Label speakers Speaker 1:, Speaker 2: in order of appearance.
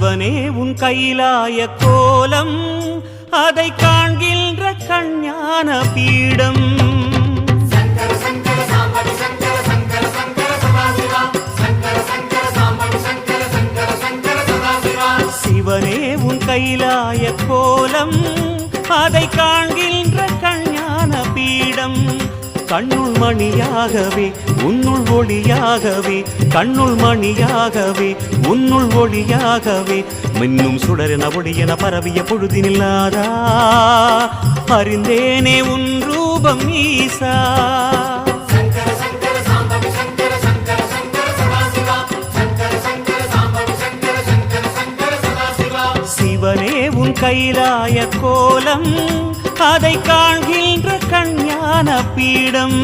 Speaker 1: சிவனே உன் கைலாய கோலம் அதை காண்கின்ற கஞ்ஞான பீடம் சிவனே உன் கைலாய கோலம் அதை காண்கின்ற கஞ்ஞான பீடம் கண்ணுள் மணியாகவே உன்னுள் ஒளியாகவே கண்ணுள் மணியாகவே உன்னுள் ஒளியாகவே மின்னும் சுடரென ஒளியென பரவிய பொழுதினில்லாதா அறிந்தேனே உன் ரூபம் ஈசா சிவனே உன் கைலாய கோலம் அதை காண்கின்ற கஞ்ஞான பீடம்